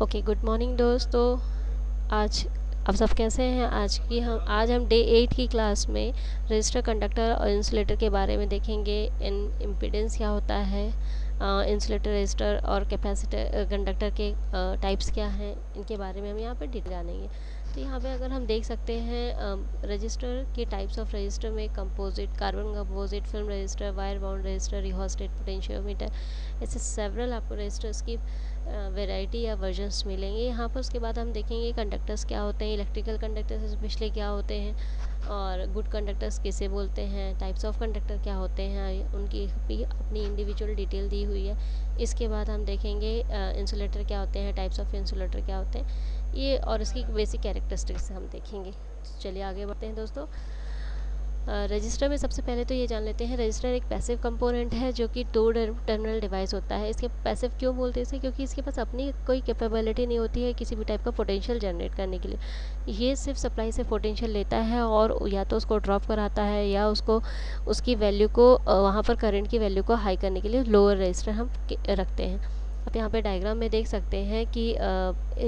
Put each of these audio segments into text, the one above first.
Okay, good morning दोस्तों। आज आप सब कैसे हैं? आज हम डे 8 की क्लास में रजिस्टर, कंडक्टर और इंसुलेटर के बारे में देखेंगे। इन इम्पीडेंस क्या होता है, इंसुलेटर, रजिस्टर और कैपेसिटर, कंडक्टर के टाइप्स क्या हैं, इनके बारे में हम यहाँ पर डिटेल जानेंगे। तो यहाँ पे अगर हम देख सकते हैं रजिस्टर के टाइप्स ऑफ रजिस्टर में composite, carbon composite, film register, wire bound register, rheostat, potentiometer, ऐसे सेवरल आपको रजिस्टर्स की वैरायटी या वर्जन्स मिलेंगे यहाँ पर। उसके बाद हम देखेंगे कंडक्टर्स क्या होते हैं, इलेक्ट्रिकल कंडक्टर्स स्पेशली क्या होते हैं, और गुड कंडक्टर्स किसे बोलते हैं, टाइप्स ऑफ कंडक्टर क्या होते हैं, उनकी भी अपनी इंडिविजुअल डिटेल दी हुई है। इसके बाद हम देखेंगे इंसुलेटर क्या होते हैं, टाइप्स ऑफ इंसुलेटर क्या होते हैं, ये और इसकी बेसिक कैरेक्टरिस्टिक्स हम देखेंगे। चलिए आगे बढ़ते हैं दोस्तों। रजिस्टर में सबसे पहले तो ये जान लेते हैं, रजिस्टर एक पैसिव कंपोनेंट है जो कि टू टर्मिनल डिवाइस होता है। इसके पैसिव क्यों बोलते हैं इसे? क्योंकि इसके पास अपनी कोई कैपेबिलिटी नहीं होती है किसी भी टाइप का पोटेंशियल जनरेट करने के लिए। ये सिर्फ सप्लाई से पोटेंशियल लेता है और या तो उसको ड्रॉप कराता है या उसको उसकी वैल्यू को वहाँ पर करंट की वैल्यू को हाई करने के लिए लोअर रजिस्टर हम रखते हैं। आप यहाँ पे डायग्राम में देख सकते हैं कि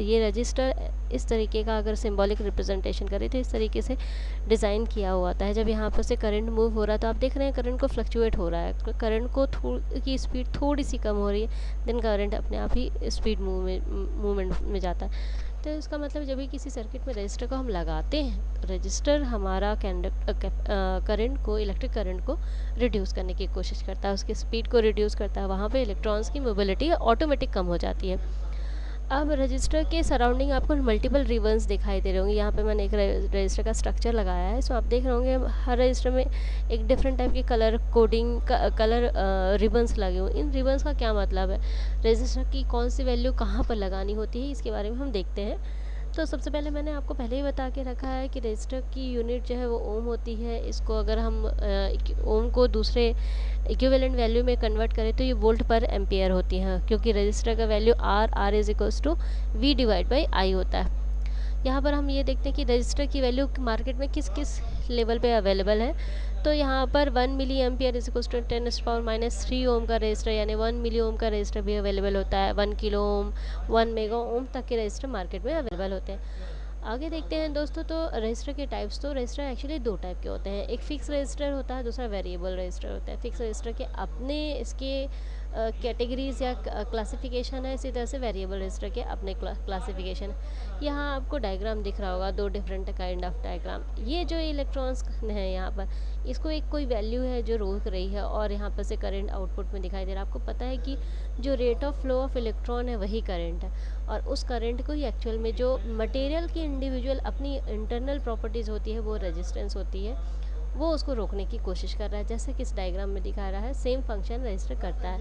ये रजिस्टर इस तरीके का अगर सिंबॉलिक रिप्रेजेंटेशन करें तो इस तरीके से डिज़ाइन किया हुआ होता है। जब यहाँ पर से करंट मूव हो रहा है तो आप देख रहे हैं करंट को फ्लक्चुएट हो रहा है, करंट को की स्पीड थोड़ी सी कम हो रही है, देन करंट अपने आप ही स्पीड मूवमेंट में जाता है। तो इसका मतलब जब भी किसी सर्किट में रजिस्टर को हम लगाते हैं तो रजिस्टर हमारा करंट को, इलेक्ट्रिक करंट को रिड्यूस करने की कोशिश करता है, उसकी स्पीड को रिड्यूस करता है। वहाँ पे इलेक्ट्रॉन्स की मोबिलिटी ऑटोमेटिक कम हो जाती है। अब रजिस्टर के सराउंडिंग आपको मल्टीपल रिबन्स दिखाई दे रहे होंगे। यहाँ पे मैंने एक रजिस्टर का स्ट्रक्चर लगाया है, सो आप देख रहे होंगे हर रजिस्टर में एक डिफरेंट टाइप की कलर कोडिंग कलर रिबन्स लगे हुए। इन रिबन्स का क्या मतलब है, रजिस्टर की कौन सी वैल्यू कहाँ पर लगानी होती है, इसके बारे में हम देखते हैं। तो सबसे पहले मैंने आपको पहले ही बता के रखा है कि रजिस्टर की यूनिट जो है वो ओम होती है। इसको अगर हम ओम को दूसरे इक्विवेलेंट वैल्यू में कन्वर्ट करें तो ये वोल्ट पर एम्पियर होती है, क्योंकि रजिस्टर का value R is equals to V divide by I होता है। यहाँ पर हम ये देखते हैं कि रजिस्टर की वैल्यू मार्केट में किस किस लेवल पे अवेलेबल है। तो यहाँ पर 1 milli ampere is equals to 10⁻³ ohm का रजिस्टर, यानी 1 मिली ओम का रजिस्टर भी अवेलेबल होता है। 1 किलो ओम, 1 मेगा ओम तक के रजिस्टर मार्केट में अवेलेबल होते हैं। आगे देखते हैं दोस्तों, तो रजिस्टर के टाइप्स। तो रजिस्टर एक्चुअली दो टाइप के होते हैं, एक फिक्स रजिस्टर होता है, दूसरा वेरिएबल रजिस्टर होता है। फिक्स रजिस्टर के अपने इसके कैटेगरीज या क्लासिफिकेशन है, इसी तरह से वेरिएबल रजिस्टर के अपने क्लासिफिकेशन। यहाँ आपको डायग्राम दिख रहा होगा, दो डिफरेंट काइंड ऑफ डायग्राम। ये जो इलेक्ट्रॉन्स है यहाँ पर, इसको एक कोई वैल्यू है जो रोक रही है और यहाँ पर से करंट आउटपुट में दिखाई दे रहा है। आपको पता है कि जो rate of flow of electron है वही करंट है, और उस करंट को ही एक्चुअल में जो मटेरियल की इंडिविजुअल अपनी इंटरनल प्रॉपर्टीज़ होती है, वो रेजिस्टेंस होती है, वो उसको रोकने की कोशिश कर रहा है। जैसे कि इस डायग्राम में दिखा रहा है, सेम फंक्शन रजिस्टर करता है।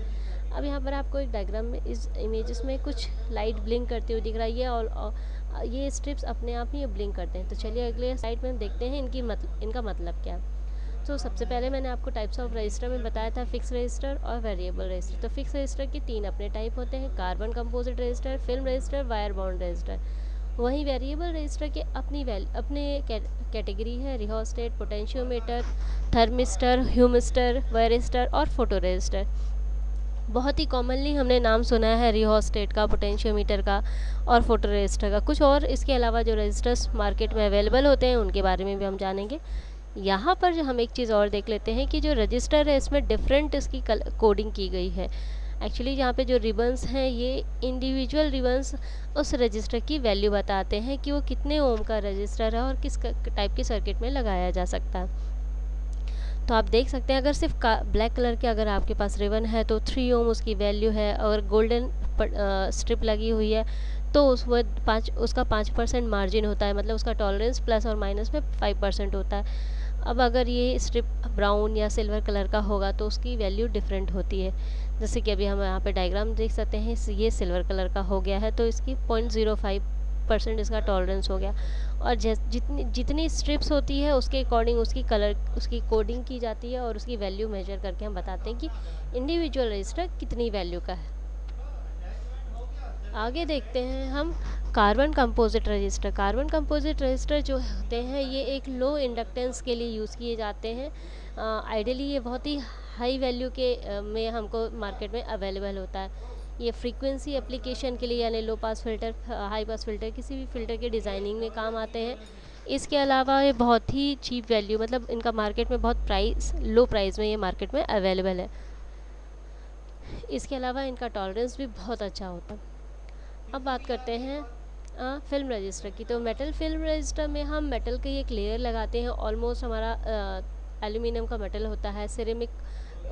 अब यहाँ पर आपको एक डायग्राम में इस इमेजेस में कुछ लाइट ब्लिंक करते हुए दिख रहा है, ये स्ट्रिप्स अपने आप ही ये ब्लिंक करते हैं। तो चलिए अगले साइड में हम देखते हैं इनका मतलब क्या है। तो सबसे पहले मैंने आपको टाइप्स ऑफ रजिस्टर में बताया था, फिक्स रजिस्टर और वेरिएबल रजिस्टर। तो फिक्स रजिस्टर के तीन अपने टाइप होते हैं, carbon composite register, film register, wire bound register. वहीं वेरिएबल रजिस्टर के अपने कैटेगरी है, रिहोस्टेट, पोटेंशियोमीटर, थर्मिस्टर, ह्यूमिस्टर, वायरिस्टर और फोटो रजिस्टर। बहुत ही कॉमनली हमने नाम सुना है रिहोस्टेट का, पोटेंशियोमीटर का और फोटो रजिस्टर का। कुछ और इसके अलावा जो रजिस्टर्स मार्केट में अवेलेबल होते हैं उनके बारे में भी हम जानेंगे। यहाँ पर जो हम एक चीज़ और देख लेते हैं कि जो रजिस्टर है इसमें डिफरेंट इसकी कोडिंग की गई है। एक्चुअली यहाँ पे जो रिबन्स हैं, ये इंडिविजुअल रिबन्स उस रजिस्टर की वैल्यू बताते हैं कि वो कितने ओम का रजिस्टर है और किस टाइप के सर्किट में लगाया जा सकता है। तो आप देख सकते हैं, अगर सिर्फ ब्लैक कलर के अगर आपके पास रिबन है तो 3 ओम उसकी वैल्यू है, और गोल्डन स्ट्रिप लगी हुई है तो उसका 5% मार्जिन होता है, मतलब उसका टॉलरेंस प्लस और माइनस में 5% होता है। अब अगर ये स्ट्रिप ब्राउन या सिल्वर कलर का होगा तो उसकी वैल्यू डिफरेंट होती है। जैसे कि अभी हम यहाँ पे डायग्राम देख सकते हैं, ये सिल्वर कलर का हो गया है तो इसकी 0.05% इसका टॉलरेंस हो गया। और जितनी जितनी स्ट्रिप्स होती है उसके अकॉर्डिंग उसकी कोडिंग की जाती है और उसकी वैल्यू मेजर करके हम बताते हैं कि इंडिविजुअल रजिस्टर कितनी वैल्यू का है। आगे देखते हैं हम carbon composite register. Carbon composite register जो होते हैं ये एक लो इंडक्टेंस के लिए यूज़ किए जाते हैं। आइडियली ये बहुत ही हाई वैल्यू के में हमको मार्केट में अवेलेबल होता है। ये फ्रीक्वेंसी एप्लीकेशन के लिए यानी low pass filter, high pass filter, किसी भी फ़िल्टर के डिज़ाइनिंग में काम आते हैं। इसके अलावा ये बहुत ही चीप वैल्यू, मतलब इनका मार्केट में बहुत लो प्राइस में ये मार्केट में अवेलेबल है। इसके अलावा इनका टॉलरेंस भी बहुत अच्छा होता है। अब बात करते हैं फिल्म रजिस्टर की। तो मेटल फिल्म रजिस्टर में हम मेटल की एक लेयर लगाते हैं। ऑलमोस्ट हमारा एल्यूमिनियम का मेटल होता है, सिरेमिक,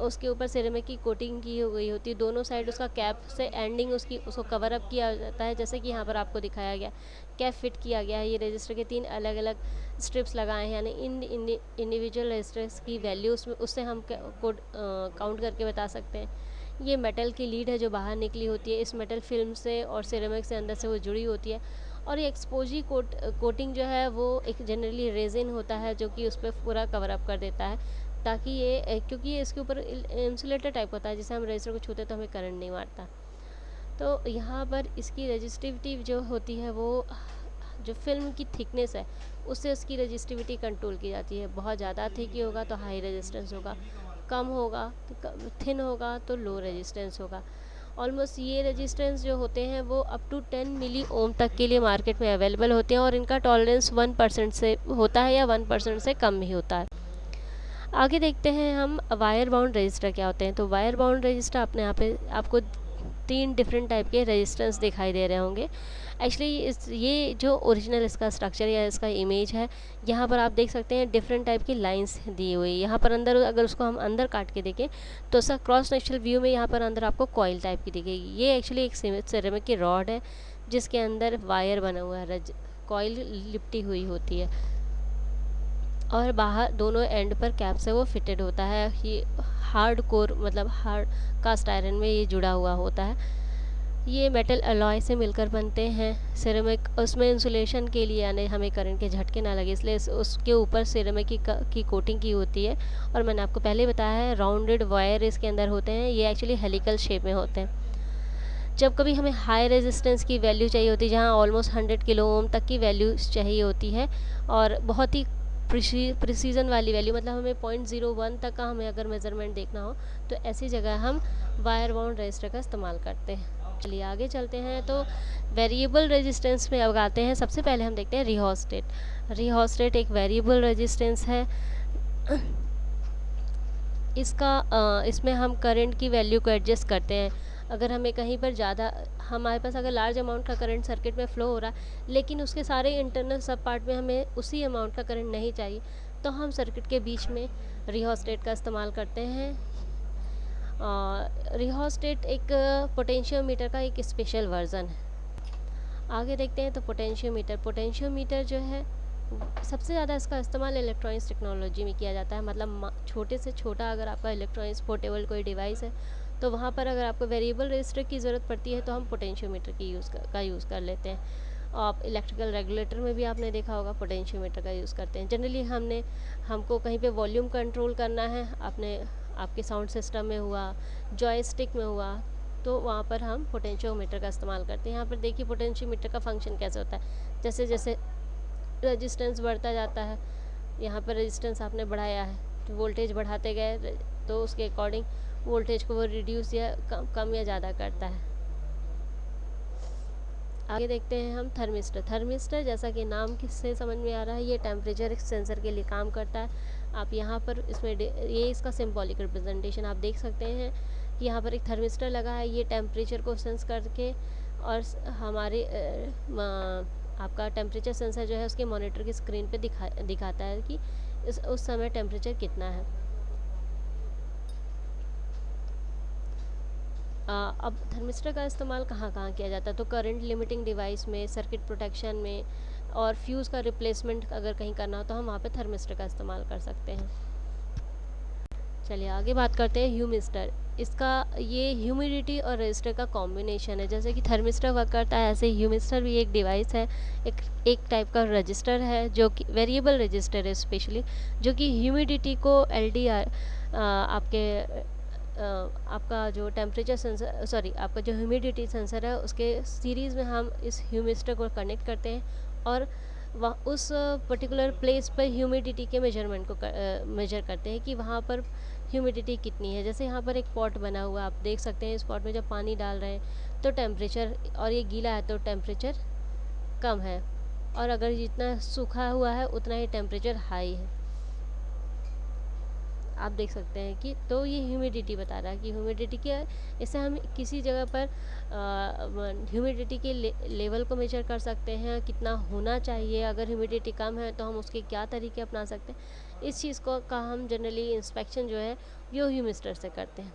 उसके ऊपर सिरेमिक की कोटिंग की हो गई होती है। दोनों साइड उसका कैप से एंडिंग उसको कवर अप किया जाता है, जैसे कि यहाँ पर आपको दिखाया गया। कैप फिट किया गया है। ये रजिस्टर के 3 अलग अलग स्ट्रिप्स लगाए हैं, यानी इंडिविजुअल रजिस्टर्स की वैल्यू उससे हम कोड काउंट करके बता सकते हैं। ये मेटल की लीड है जो बाहर निकली होती है, इस मेटल फिल्म से और सिरेमिक से अंदर से वो जुड़ी होती है। और ये एक्सपोजी कोटिंग जो है वो एक जनरली रेजिन होता है जो कि उस पर पूरा कवर अप कर देता है, ताकि ये क्योंकि ये इसके ऊपर इंसुलेटर टाइप होता है, जिसे हम रजिस्टर को छूते तो हमें करंट नहीं मारता। तो यहाँ पर इसकी रजिस्टिविटी जो होती है वो जो फिल्म की थिकनेस है उससे उसकी रजिस्टिविटी कंट्रोल की जाती है। बहुत ज़्यादा थिक होगा तो हाई रेजिस्टेंस होगा, कम होगा तो थिन होगा तो लो रेजिस्टेंस होगा। ऑलमोस्ट ये रेजिस्टेंस जो होते हैं वो अप टू 10 मिली ओम तक के लिए मार्केट में अवेलेबल होते हैं, और इनका टॉलरेंस 1% से होता है या 1% से कम ही होता है। आगे देखते हैं हम वायर बाउंड रजिस्टर क्या होते हैं। तो वायर बाउंड रजिस्टर अपने यहाँ पे आपको 3 डिफरेंट टाइप के रेजिस्टेंस दिखाई दे रहे होंगे। एक्चुअली ये जो ओरिजिनल इसका स्ट्रक्चर या इसका इमेज है, यहाँ पर आप देख सकते हैं डिफरेंट टाइप की लाइंस दी हुई। यहाँ पर अंदर अगर उसको हम अंदर काट के देखें तो उसका क्रॉस सेक्शनल व्यू में यहाँ पर अंदर आपको कॉइल टाइप की दिखेगी। ये एक्चुअली एक सिरेमिक की रॉड है जिसके अंदर वायर बना हुआ है, कॉइल लिपटी हुई होती है, और बाहर दोनों एंड पर कैप से वो फिटेड होता है। ये हार्ड कोर, मतलब हार्ड कास्ट आयरन में ये जुड़ा हुआ होता है। ये मेटल अलॉय से मिलकर बनते हैं। सिरेमिक उसमें इंसुलेशन के लिए, यानी हमें करंट के झटके ना लगे, इसलिए उसके ऊपर सिरेमिक की कोटिंग की होती है। और मैंने आपको पहले बताया है राउंडेड वायर इसके अंदर होते हैं, ये एक्चुअली हेलिकल शेप में होते हैं। जब कभी हमें हाई रेजिस्टेंस की वैल्यू चाहिए होती है, जहाँ ऑलमोस्ट 100 किलो ओम तक की वैल्यू चाहिए होती है, और बहुत ही प्रिसीजन वाली वैल्यू, मतलब हमें 0.01 तक का हमें अगर मेज़रमेंट देखना हो तो ऐसी जगह हम वायर बाउंड रजिस्टर का इस्तेमाल करते हैं। चलिए आगे चलते हैं। तो वेरिएबल रेजिस्टेंस में अब आते हैं। सबसे पहले हम देखते हैं रिहोस्टेट। रिहोस्टेट एक वेरिएबल रेजिस्टेंस है। इसमें हम करंट की वैल्यू को एडजस्ट करते हैं। अगर हमें कहीं पर ज़्यादा, हमारे पास अगर लार्ज अमाउंट का करंट सर्किट में फ़्लो हो रहा है लेकिन उसके सारे इंटरनल सब पार्ट में हमें उसी अमाउंट का करंट नहीं चाहिए, तो हम सर्किट के बीच में रिहोस्टेट का इस्तेमाल करते हैं। रिहोस्टेट एक पोटेंशियोमीटर का एक स्पेशल वर्ज़न है। आगे देखते हैं। तो पोटेंशियोमीटर जो है सबसे ज़्यादा इसका इस्तेमाल इलेक्ट्रॉनिक्स टेक्नोलॉजी में किया जाता है। मतलब छोटे से छोटा अगर आपका इलेक्ट्रॉनिक्स पोर्टेबल कोई डिवाइस है तो वहाँ पर अगर आपको वेरिएबल रजिस्टर की ज़रूरत पड़ती है तो हम पोटेंशियोमीटर की यूज़ कर लेते हैं। आप इलेक्ट्रिकल रेगुलेटर में भी आपने देखा होगा पोटेंशियोमीटर का यूज़ करते हैं। जनरली हमको कहीं पे वॉल्यूम कंट्रोल करना है, आपके साउंड सिस्टम में हुआ, जॉयस्टिक में हुआ, तो वहाँ पर हम पोटेंशियोमीटर का इस्तेमाल करते हैं। यहाँ पर देखिए पोटेंशियोमीटर का फंक्शन कैसे होता है। जैसे जैसे रेजिस्टेंस बढ़ता जाता है, यहाँ पर रेजिस्टेंस आपने बढ़ाया है तो वोल्टेज बढ़ाते गए तो उसके अकॉर्डिंग वोल्टेज को वो रिड्यूस या कम या ज़्यादा करता है। आगे देखते हैं हम थर्मिस्टर जैसा कि नाम किससे समझ में आ रहा है, ये टेम्परेचर सेंसर के लिए काम करता है। आप यहाँ पर इसमें ये इसका सिंबॉलिक रिप्रेजेंटेशन आप देख सकते हैं कि यहाँ पर एक थर्मिस्टर लगा है। ये टेम्परेचर को सेंस करके और हमारे आपका टेम्परेचर सेंसर जो है उसके मॉनिटर की स्क्रीन पे दिखाता है कि उस समय टेम्परेचर कितना है। अब थर्मिस्टर का इस्तेमाल कहाँ कहाँ किया जाता है। तो करंट लिमिटिंग डिवाइस में, सर्किट प्रोटेक्शन में, और फ्यूज़ का रिप्लेसमेंट अगर कहीं करना हो तो हम वहाँ पे थर्मिस्टर का इस्तेमाल कर सकते हैं। चलिए आगे बात करते हैं ह्यूमिस्टर। ये ह्यूमिडिटी और रजिस्टर का कॉम्बिनेशन है। जैसे कि थर्मिस्टर वर्क करता है ऐसे ह्यूमिस्टर भी एक डिवाइस है, एक टाइप का रजिस्टर है जो कि वेरिएबल रजिस्टर है स्पेशली, जो कि ह्यूमिडिटी को LDR आपका जो टेम्परेचर सेंसर, आपका जो ह्यूमिडिटी सेंसर है उसके सीरीज़ में हम इस ह्यूमिस्टर को कनेक्ट करते हैं और उस पर्टिकुलर प्लेस पर ह्यूमिडिटी के मेजरमेंट को मेजर करते हैं कि वहाँ पर ह्यूमिडिटी कितनी है। जैसे यहाँ पर एक पॉट बना हुआ, आप देख सकते हैं इस पॉट में जब पानी डाल रहे हैं तो टेम्परेचर, और ये गीला है तो टेम्परेचर कम है, और अगर जितना सूखा हुआ है उतना ही टेम्परेचर हाई है। आप देख सकते हैं कि तो ये ह्यूमिडिटी बता रहा है कि ह्यूमिडिटी क्या है। इससे हम किसी जगह पर ह्यूमिडिटी के लेवल को मेजर कर सकते हैं, कितना होना चाहिए। अगर ह्यूमिडिटी कम है तो हम उसके क्या तरीके अपना सकते हैं, इस चीज़ को का हम जनरली इंस्पेक्शन जो है वो ह्यूमिस्टर से करते हैं।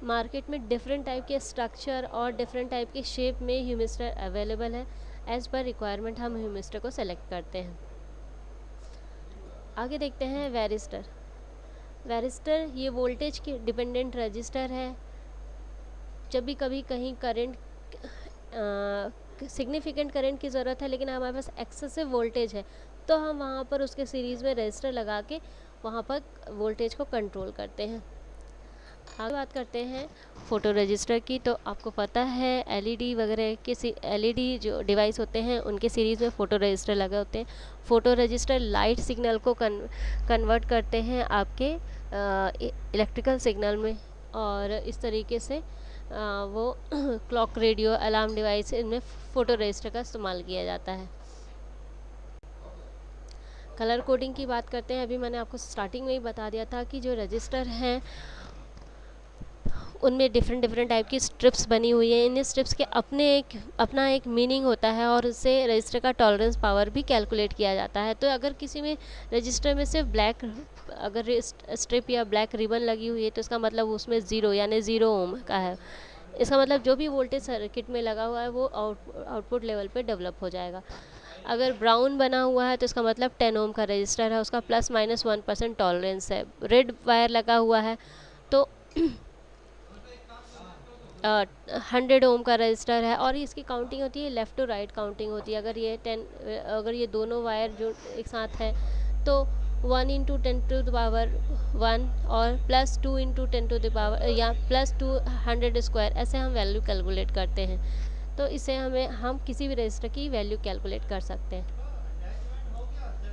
मार्केट में डिफरेंट टाइप के स्ट्रक्चर और डिफरेंट टाइप के शेप में ह्यूमिस्टर अवेलेबल है। एज़ पर रिक्वायरमेंट हम ह्यूमिस्टर को सेलेक्ट करते हैं। आगे देखते हैं वेरिस्टर। वेरिस्टर ये वोल्टेज के डिपेंडेंट रजिस्टर है। जब भी कभी कहीं करंट, सिग्निफिकेंट करंट की ज़रूरत है लेकिन हमारे पास एक्सेसिव वोल्टेज है, तो हम वहाँ पर उसके सीरीज़ में रजिस्टर लगा के वहाँ पर वोल्टेज को कंट्रोल करते हैं। आगे बात करते हैं फ़ोटो रजिस्टर की। तो आपको पता है एलईडी वगैरह के एलईडी जो डिवाइस होते हैं उनके सीरीज़ में फ़ोटो रजिस्टर लगे होते हैं। फ़ोटो रजिस्टर लाइट सिग्नल को कन्वर्ट करते हैं आपके इलेक्ट्रिकल सिग्नल में, और इस तरीके से वो क्लॉक, रेडियो, अलार्म डिवाइस, इनमें फ़ोटो रजिस्टर का इस्तेमाल किया जाता है। कलर कोडिंग की बात करते हैं। अभी मैंने आपको स्टार्टिंग में ही बता दिया था कि जो रजिस्टर हैं उनमें डिफरेंट डिफरेंट टाइप की स्ट्रिप्स बनी हुई है। इन स्ट्रिप्स के अपना एक मीनिंग होता है, और उससे रजिस्टर का टॉलरेंस पावर भी कैलकुलेट किया जाता है। तो अगर किसी में रजिस्टर में सिर्फ ब्लैक, अगर स्ट्रिप या ब्लैक रिबन लगी हुई है तो इसका मतलब उसमें ज़ीरो यानी ज़ीरो ओम का है। इसका मतलब जो भी वोल्टेज सर्किट में लगा हुआ है वो आउटपुट लेवल पे डेवलप हो जाएगा। अगर ब्राउन बना हुआ है तो इसका मतलब 10 ओम का रजिस्टर है, उसका ±1% टॉलरेंस है। रेड वायर लगा हुआ है तो 100 ओम का रजिस्टर है, और इसकी काउंटिंग होती है लेफ़्ट टू राइट काउंटिंग होती है। अगर ये दोनों वायर जो एक साथ है तो 1 × 10⁻⁴ और +2 × 10⁻, या +200² ऐसे हम वैल्यू कैलकुलेट करते हैं। तो इसे हम किसी भी रजिस्टर की वैल्यू कैलकुलेट कर सकते हैं।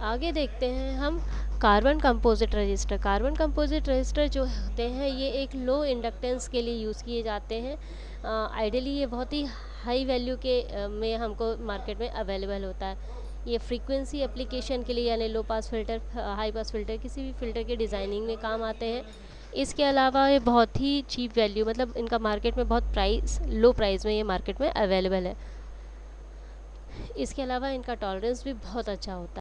आगे देखते हैं हम carbon composite register. Carbon composite register जो होते हैं ये एक लो इंडक्टेंस के लिए यूज़ किए जाते हैं। आइडियली ये बहुत ही हाई वैल्यू के में हमको मार्केट में अवेलेबल होता है। ये फ्रीक्वेंसी एप्लीकेशन के लिए यानी low pass filter, high pass filter, किसी भी फ़िल्टर के डिज़ाइनिंग में काम आते हैं। इसके अलावा ये बहुत ही चीप वैल्यू, मतलब इनका मार्केट में बहुत लो प्राइस में ये मार्केट में अवेलेबल है। इसके अलावा इनका टॉलरेंस भी बहुत अच्छा होता है।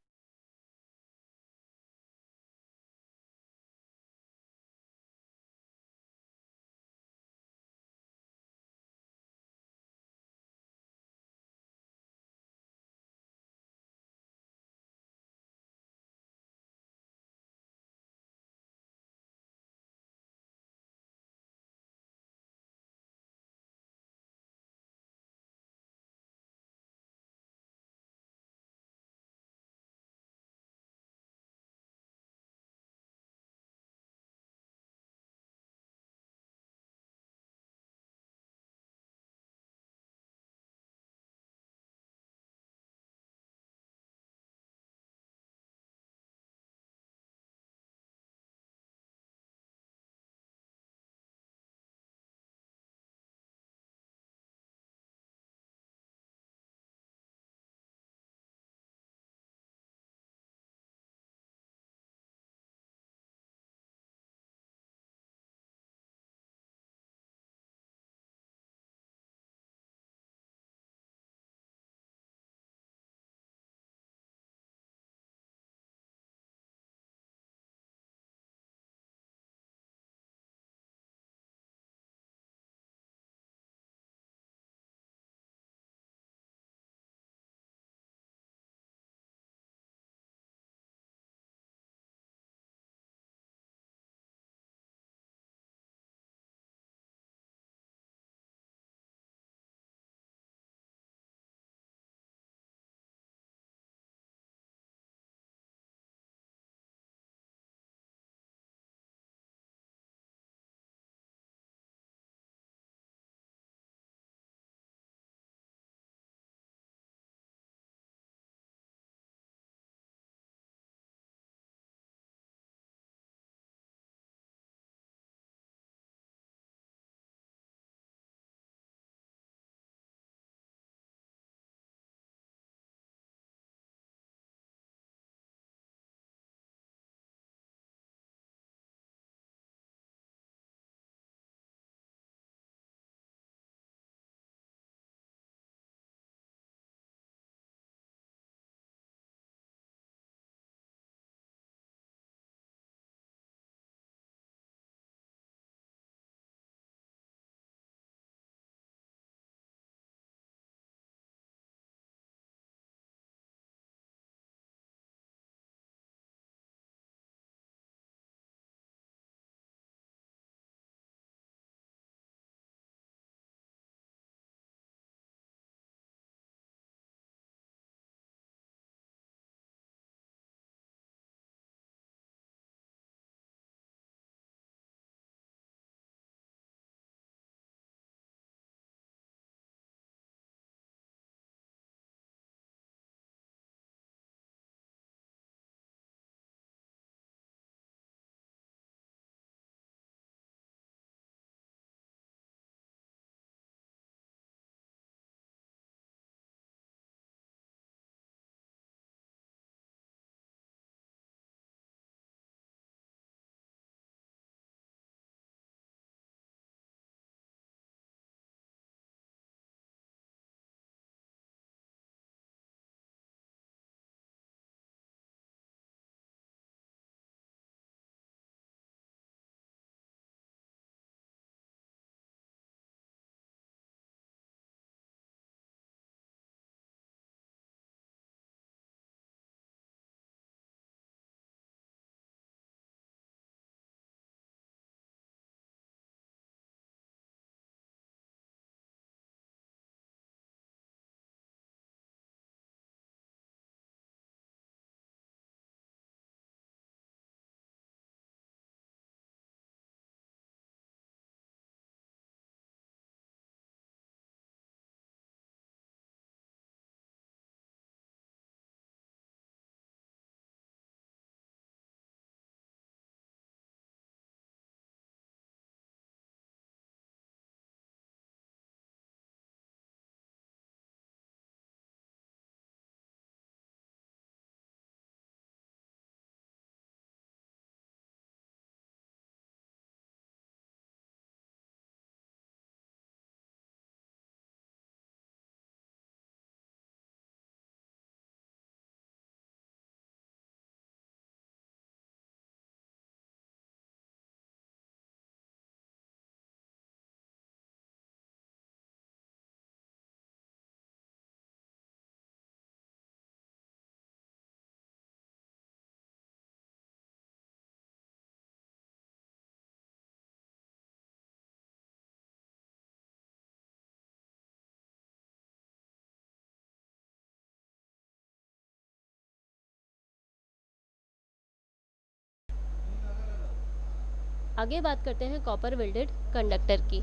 आगे बात करते हैं कॉपर वेल्डेड कंडक्टर की।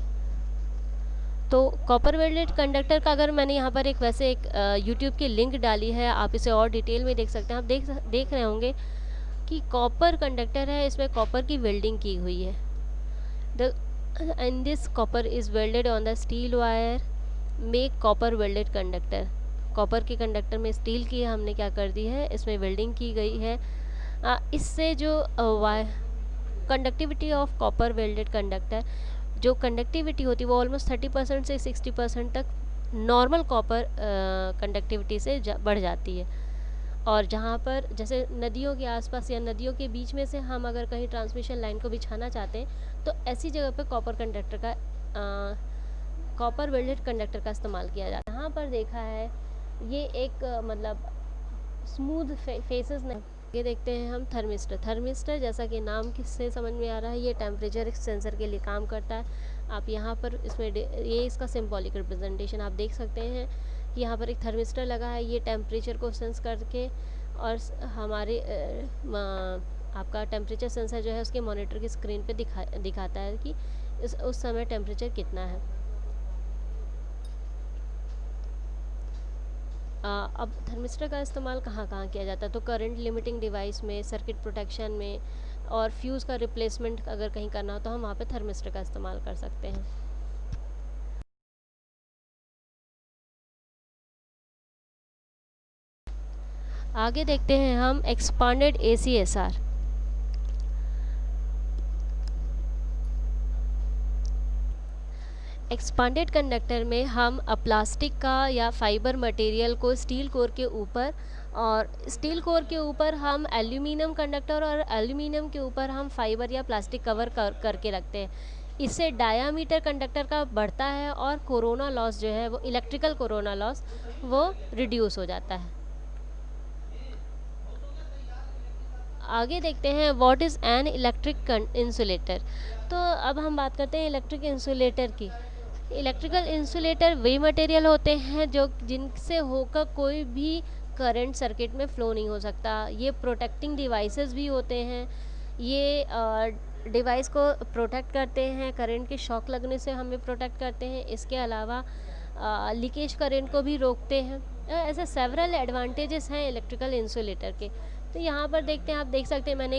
तो कॉपर वेल्डेड कंडक्टर का अगर मैंने यहाँ पर एक वैसे एक यूट्यूब की लिंक डाली है, आप इसे और डिटेल में देख सकते हैं। आप देख रहे होंगे कि कॉपर कंडक्टर है, इसमें कॉपर की वेल्डिंग की हुई है। The end this copper is welded on the steel wire make copper welded conductor. Copper के कंडक्टर में स्टील की हमने क्या कर दी है, इसमें वेल्डिंग की गई है। इससे जो conductivity of copper welded conductor, जो कंडक्टिविटी होती है वो ऑलमोस्ट 30% से 60% तक नॉर्मल कॉपर कंडक्टिविटी से बढ़ जाती है। और जहाँ पर जैसे नदियों के आसपास या नदियों के बीच में से हम अगर कहीं ट्रांसमिशन लाइन को बिछाना चाहते हैं तो ऐसी जगह पर कॉपर कंडक्टर का कॉपर वेल्डेड कंडक्टर का इस्तेमाल किया जाता है। यहाँ पर देखा है ये एक मतलब स्मूथ फेसेस नहीं। ये देखते हैं हम थर्मिस्टर जैसा कि नाम किससे समझ में आ रहा है, ये टेम्परेचर सेंसर के लिए काम करता है। आप यहाँ पर इसमें ये इसका सिंबॉलिक रिप्रेजेंटेशन आप देख सकते हैं कि यहाँ पर एक थर्मिस्टर लगा है, ये टेम्परेचर को सेंस करके और हमारे आपका टेम्परेचर सेंसर जो है उसके मॉनिटर की स्क्रीन पे दिखाता है कि उस समय टेम्परेचर कितना है। अब थर्मिस्टर का इस्तेमाल कहाँ कहाँ किया जाता है, तो करंट लिमिटिंग डिवाइस में, सर्किट प्रोटेक्शन में, और फ्यूज़ का रिप्लेसमेंट अगर कहीं करना हो तो हम वहाँ पे थर्मिस्टर का इस्तेमाल कर सकते हैं। आगे देखते हैं हम एक्सपांडेड ACSR। एक्सपांडेड कंडक्टर में हम प्लास्टिक का या फाइबर मटेरियल को स्टील कोर के ऊपर, और स्टील कोर के ऊपर हम एल्यूमिनियम कंडक्टर, और एल्यूमिनियम के ऊपर हम फाइबर या प्लास्टिक कवर करके रखते हैं। इससे डायामीटर कंडक्टर का बढ़ता है और कोरोना लॉस जो है वो इलेक्ट्रिकल कोरोना लॉस वो रिड्यूस हो जाता है। आगे देखते हैं what is an electric insulator. तो अब हम बात करते हैं इलेक्ट्रिक इंसुलेटर की। इलेक्ट्रिकल इंसुलेटर वे मटेरियल होते हैं जो जिनसे होकर कोई भी करंट सर्किट में फ़्लो नहीं हो सकता। ये प्रोटेक्टिंग डिवाइसेस भी होते हैं, ये डिवाइस को प्रोटेक्ट करते हैं, करंट के शॉक लगने से हमें प्रोटेक्ट करते हैं। इसके अलावा लीकेज करंट को भी रोकते हैं। ऐसे सेवरल एडवांटेजेस हैं इलेक्ट्रिकल इंसुलेटर के। तो यहाँ पर देखते हैं, आप देख सकते हैं मैंने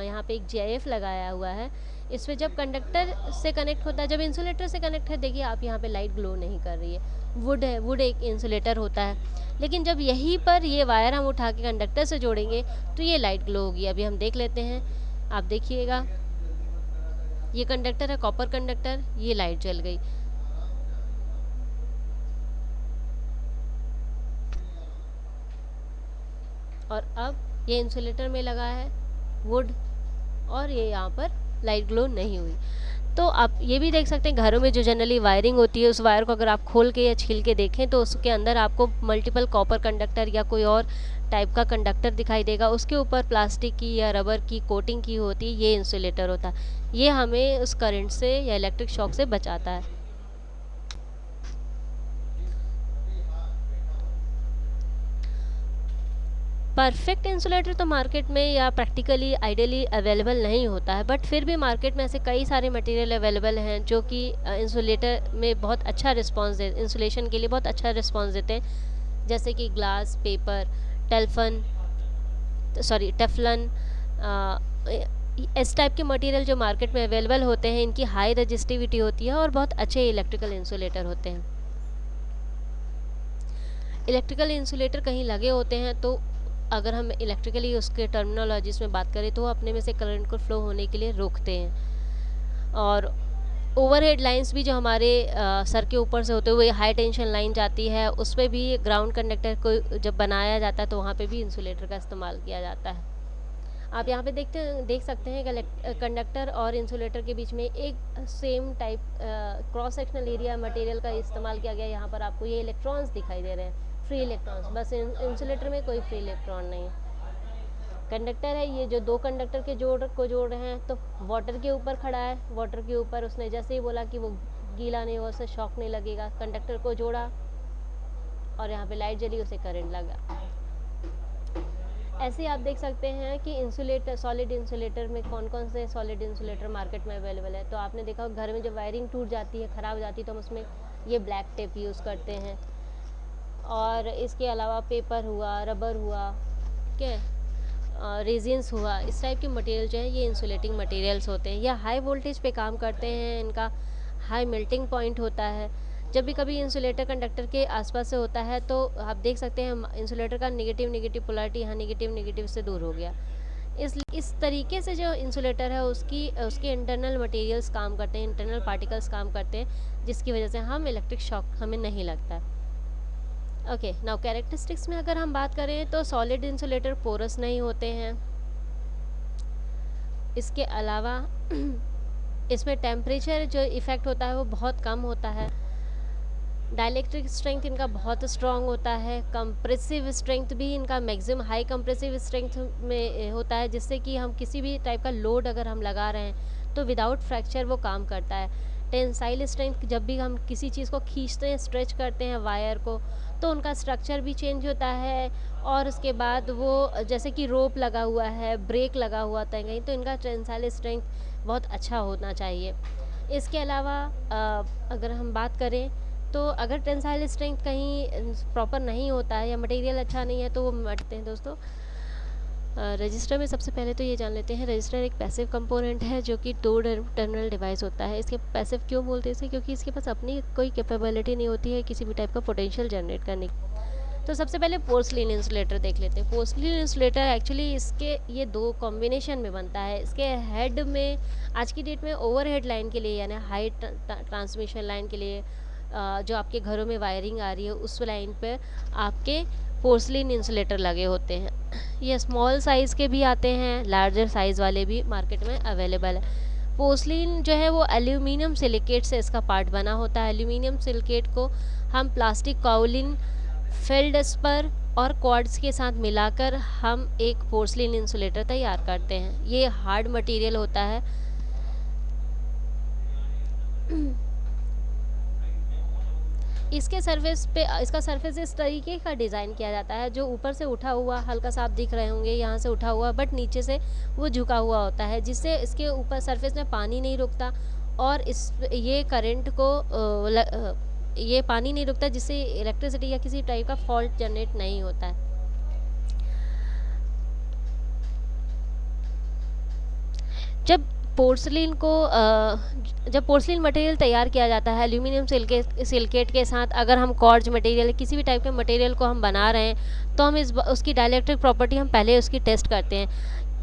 यहाँ पे एक GIF लगाया हुआ है। इसमें जब कंडक्टर से कनेक्ट होता है, जब इंसुलेटर से कनेक्ट है, देखिए आप यहाँ पे लाइट ग्लो नहीं कर रही है, वुड है, वुड एक इंसुलेटर होता है। लेकिन जब यहीं पर ये वायर हम उठा के कंडक्टर से जोड़ेंगे तो ये लाइट ग्लो होगी। अभी हम देख लेते हैं, आप देखिएगा ये कंडक्टर है, कॉपर कंडक्टर, ये लाइट जल गई। और अब ये इंसुलेटर में लगा है वुड, और ये यहाँ पर लाइट ग्लो नहीं हुई। तो आप ये भी देख सकते हैं घरों में जो जनरली वायरिंग होती है, उस वायर को अगर आप खोल के या छील के देखें तो उसके अंदर आपको मल्टीपल कॉपर कंडक्टर या कोई और टाइप का कंडक्टर दिखाई देगा। उसके ऊपर प्लास्टिक की या रबर की कोटिंग की होती है, ये इंसुलेटर होता है। ये हमें उस करंट से या इलेक्ट्रिक शॉक से बचाता है। परफेक्ट इंसुलेटर तो मार्केट में या प्रैक्टिकली आइडियली अवेलेबल नहीं होता है, बट फिर भी मार्केट में ऐसे कई सारे मटेरियल अवेलेबल हैं जो कि इंसुलेटर में बहुत अच्छा रिस्पांस दे, इंसुलेशन के लिए बहुत अच्छा रिस्पांस देते हैं। जैसे कि ग्लास, पेपर, टेफलन, इस टाइप के मटेरियल जो मार्केट में अवेलेबल होते हैं, इनकी हाई रजिस्टिविटी होती है और बहुत अच्छे इलेक्ट्रिकल इंसुलेटर होते हैं। इलेक्ट्रिकल इंसुलेटर कहीं लगे होते हैं तो अगर हम इलेक्ट्रिकली उसके टर्मिनोलॉजीज में बात करें तो वो अपने में से करंट को फ्लो होने के लिए रोकते हैं। और ओवरहेड लाइंस भी जो हमारे सर के ऊपर से होते हुए हाई टेंशन लाइन जाती है, उस पर भी ग्राउंड कंडक्टर को जब बनाया जाता है तो वहाँ पे भी इंसुलेटर का इस्तेमाल किया जाता है। आप यहाँ पे देख सकते हैं कि कंडक्टर और इंसुलेटर के बीच में एक same type cross sectional area material का इस्तेमाल किया गया। यहाँ पर आपको ये इलेक्ट्रॉन्स दिखाई दे रहे हैं, फ्री इलेक्ट्रॉन्स, बस इंसुलेटर में कोई फ्री इलेक्ट्रॉन नहीं है। कंडक्टर है, ये जो दो कंडक्टर के जोड़ रहे हैं, तो वाटर के ऊपर खड़ा है, वाटर के ऊपर उसने जैसे ही बोला कि वो गीला नहीं हुआ, उसे शॉक नहीं लगेगा, कंडक्टर को जोड़ा और यहाँ पे लाइट जली, उसे करंट लगा। ऐसे ही आप देख सकते हैं कि इंसुलेटर, सॉलिड इंसुलेटर में कौन कौन से सॉलिड इंसुलेटर मार्केट में अवेलेबल है। तो आपने देखा घर में जब वायरिंग टूट जाती है, ख़राब हो जाती है, तो हम उसमें ये ब्लैक टेप यूज़ करते हैं। और इसके अलावा पेपर हुआ, रबर हुआ, ठीक है, रेजिन्स हुआ, इस टाइप के मटेरियल जो है ये इंसुलेटिंग मटेरियल्स होते हैं। या हाई वोल्टेज पे काम करते हैं, इनका हाई मेल्टिंग पॉइंट होता है। जब भी कभी इंसुलेटर कंडक्टर के आसपास से होता है तो आप देख सकते हैं इंसुलेटर का नेगेटिव नेगेटिव पोलैरिटी यहाँ नेगेटिव नेगेटिव से दूर हो गया। इस तरीके से जो इंसुलेटर है उसके इंटरनल मटेरियल्स काम करते हैं, इंटरनल पार्टिकल्स काम करते हैं, जिसकी वजह से हम इलेक्ट्रिक शॉक हमें नहीं लगता है। ओके, नाउ कैरेक्टरिस्टिक्स में अगर हम बात करें तो सॉलिड इंसुलेटर पोरस नहीं होते हैं। इसके अलावा इसमें टेम्परेचर जो इफ़ेक्ट होता है वो बहुत कम होता है। डाइलेक्ट्रिक स्ट्रेंथ इनका बहुत स्ट्रॉन्ग होता है। कंप्रेसिव स्ट्रेंथ भी इनका मैक्सिमम हाई कंप्रेसिव स्ट्रेंथ में होता है, जिससे कि हम किसी भी टाइप का लोड अगर हम लगा रहे हैं तो विदाउट फ्रैक्चर वो काम करता है। टेंसाइल स्ट्रेंथ, जब भी हम किसी चीज़ को खींचते हैं, स्ट्रेच करते हैं वायर को, तो उनका स्ट्रक्चर भी चेंज होता है। और उसके बाद वो जैसे कि रोप लगा हुआ है, ब्रेक लगा हुआ था कहीं, तो इनका टेंसाइल स्ट्रेंथ बहुत अच्छा होना चाहिए। इसके अलावा अगर हम बात करें तो अगर टेंसाइल स्ट्रेंथ कहीं प्रॉपर नहीं होता है या मटेरियल अच्छा नहीं है तो वो मटते हैं दोस्तों। रजिस्टर में सबसे पहले तो ये जान लेते हैं, रजिस्टर एक पैसिव कंपोनेंट है जो कि टू टर्मिनल डिवाइस होता है। इसके पैसिव क्यों बोलते हैं इसे, क्योंकि इसके पास अपनी कोई कैपेबिलिटी नहीं होती है किसी भी टाइप का पोटेंशियल जनरेट करने की। तो सबसे पहले पोर्सलिन इंसुलेटर देख लेते हैं। पोर्सलिन इंसुलेटर एक्चुअली इसके ये दो कॉम्बिनेशन में बनता है। इसके हेड में आज की डेट में ओवरहेड लाइन के लिए यानी हाई ट्रांसमिशन लाइन के लिए जो आपके घरों में वायरिंग आ रही है उस लाइन पर आपके पोर्सलिन इंसुलेटर लगे होते हैं। ये स्मॉल साइज़ के भी आते हैं, लार्जर साइज़ वाले भी मार्केट में अवेलेबल है। पोर्सलिन जो है वो एल्यूमिनियम सिलिकेट से इसका पार्ट बना होता है। एल्यूमिनियम सिलिकेट को हम प्लास्टिक काउलिन, फेल्डस्पर और क्वार्ट्ज के साथ मिलाकर हम एक पोर्सलिन इंसुलेटर तैयार करते हैं। ये हार्ड मटेरियल होता है। इसके सरफेस पे इसका सरफेस इस तरीके का डिज़ाइन किया जाता है जो ऊपर से उठा हुआ, हल्का सा आप दिख रहे होंगे यहाँ से उठा हुआ, बट नीचे से वो झुका हुआ होता है, जिससे इसके ऊपर सरफेस में पानी नहीं रुकता और ये करंट को ये पानी नहीं रुकता, जिससे इलेक्ट्रिसिटी या किसी टाइप का फॉल्ट जनरेट नहीं होता है। जब पोर्सलिन को जब पोर्सलिन मटेरियल तैयार किया जाता है एल्यूमिनियम सिलिकेट के साथ, अगर हम कॉर्ज मटेरियल किसी भी टाइप के मटेरियल को हम बना रहे हैं तो हम उसकी डाइलेक्ट्रिक प्रॉपर्टी हम पहले उसकी टेस्ट करते हैं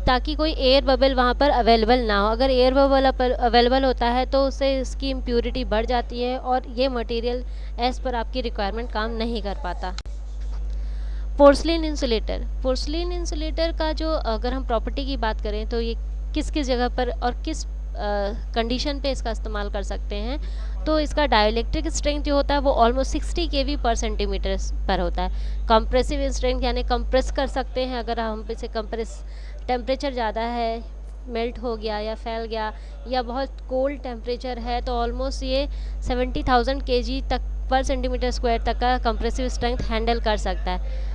ताकि कोई एयर बबल वहाँ पर अवेलेबल ना हो। अगर एयर बबल अवेलेबल होता है तो उससे इसकी इम्प्योरिटी बढ़ जाती है और ये मटेरियल एज़ पर आपकी रिक्वायरमेंट काम नहीं कर पाता। पोर्सलिन इंसुलेटर का जो अगर हम प्रॉपर्टी की बात करें तो ये किस किस जगह पर और किस कंडीशन पे इसका इस्तेमाल कर सकते हैं, तो इसका डाइलेक्ट्रिक स्ट्रेंथ जो होता है वो ऑलमोस्ट 60 kV पर सेंटीमीटर पर होता है। कंप्रेसिव स्ट्रेंथ यानी कंप्रेस कर सकते हैं, अगर हम इसे कंप्रेस टेम्परेचर ज़्यादा है, मेल्ट हो गया या फैल गया या बहुत कोल्ड टेम्परेचर है तो ऑलमोस्ट ये 70,000 kg तक पर सेंटीमीटर स्क्वायर तक का कंप्रेसिव स्ट्रेंथ हैंडल कर सकता है।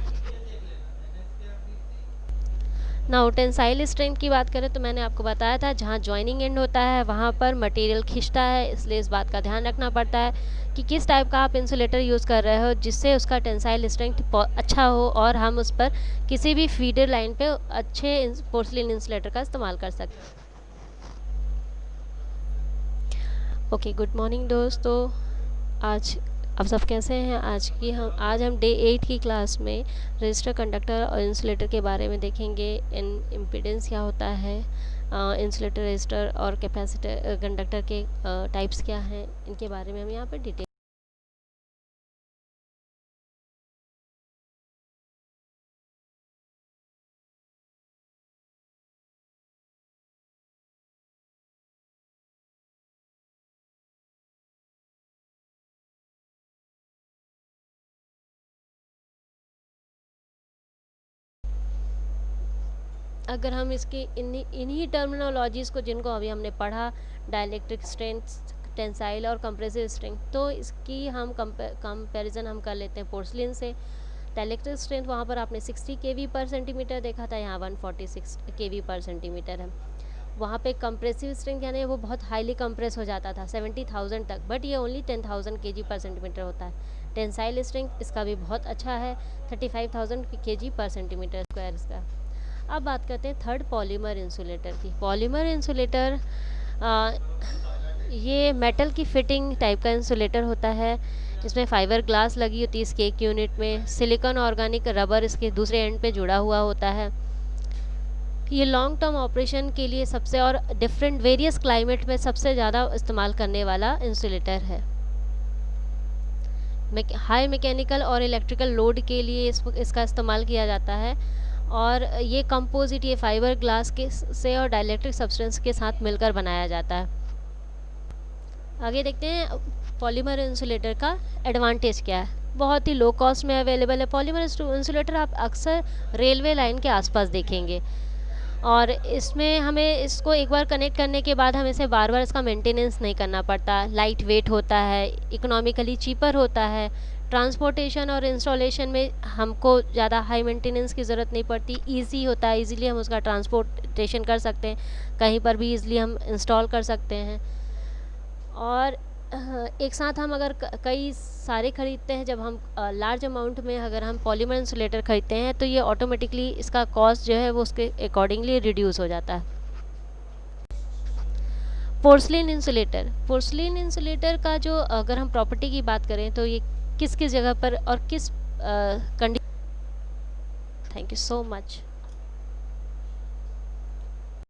नाउ टेंसाइल स्ट्रेंथ की बात करें तो मैंने आपको बताया था जहाँ जॉइनिंग एंड होता है वहाँ पर मटेरियल खिंचता है, इसलिए इस बात का ध्यान रखना पड़ता है कि किस टाइप का आप इंसुलेटर यूज़ कर रहे हो जिससे उसका टेंसाइल स्ट्रेंथ अच्छा हो और हम उस पर किसी भी फीडर लाइन पे अच्छे पोर्सलिन इंसुलेटर का इस्तेमाल कर सकते हैं। ओके, गुड मॉर्निंग दोस्तों। आज आप सब कैसे हैं। आज हम डे 8 की क्लास में रजिस्टर, कंडक्टर और इंसुलेटर के बारे में देखेंगे। इम्पीडेंस क्या होता है, इंसुलेटर, रजिस्टर और कैपेसिटर कंडक्टर के टाइप्स क्या हैं, इनके बारे में हम यहाँ पर डिटेल अगर हम इसकी इन्हीं टर्मिनोलॉजीज़ को जिनको अभी हमने पढ़ा, डाइलेक्ट्रिक स्ट्रेंथ, टेंसाइल और कंप्रेसिव स्ट्रेंथ, तो इसकी हम कंपैरिजन हम कर लेते हैं पोर्सलिन से। डाइलेक्ट्रिक स्ट्रेंथ वहाँ पर आपने 60 kV पर सेंटीमीटर देखा था, यहाँ 146 kV पर सेंटीमीटर है। वहाँ पे कंप्रेसिव स्ट्रेंथ यानी वो बहुत हाईली कंप्रेस हो जाता था 70,000 तक, बट ये ओनली 10,000 kg पर सेंटीमीटर होता है। टेंसाइल स्ट्रेंथ इसका भी बहुत अच्छा है, 35,000 kg पर सेंटीमीटर स्क्वायर इसका। अब बात करते हैं थर्ड पॉलीमर इंसुलेटर की। पॉलीमर इंसुलेटर ये मेटल की फिटिंग टाइप का इंसुलेटर होता है। इसमें फाइबर ग्लास लगी होती है इसके एक यूनिट में, सिलिकॉन ऑर्गेनिक रबर इसके दूसरे एंड पे जुड़ा हुआ होता है। ये लॉन्ग टर्म ऑपरेशन के लिए सबसे और डिफरेंट वेरियस क्लाइमेट में सबसे ज़्यादा इस्तेमाल करने वाला इंसुलेटर है। हाई मैकेनिकल और इलेक्ट्रिकल लोड के लिए इसका इस्तेमाल किया जाता है। और ये कंपोजिट ये फाइबर ग्लास के से और डाइलेक्ट्रिक सब्सटेंस के साथ मिलकर बनाया जाता है। आगे देखते हैं पॉलीमर इंसुलेटर का एडवांटेज क्या है। बहुत ही लो कॉस्ट में अवेलेबल है। पॉलीमर इंसुलेटर आप अक्सर रेलवे लाइन के आसपास देखेंगे, और इसमें हमें इसको एक बार कनेक्ट करने के बाद हमें इसे बार बार इसका मेंटेनेंस नहीं करना पड़ता। लाइट वेट होता है, इकोनॉमिकली चीपर होता है। ट्रांसपोर्टेशन और इंस्टॉलेशन में हमको ज़्यादा हाई मेंटेनेंस की ज़रूरत नहीं पड़ती, इजी होता है, इजीली हम उसका ट्रांसपोर्टेशन कर सकते हैं, कहीं पर भी इजीली हम इंस्टॉल कर सकते हैं। और एक साथ हम अगर कई सारे ख़रीदते हैं, जब हम लार्ज अमाउंट में अगर हम पॉलीमर इंसुलेटर ख़रीदते हैं तो ये ऑटोमेटिकली इसका कॉस्ट जो है वो उसके अकॉर्डिंगली रिड्यूस हो जाता है। पोर्सलिन इंसुलेटर का जो अगर हम प्रॉपर्टी की बात करें तो ये किस किस जगह पर और किस condition. Thank you so much.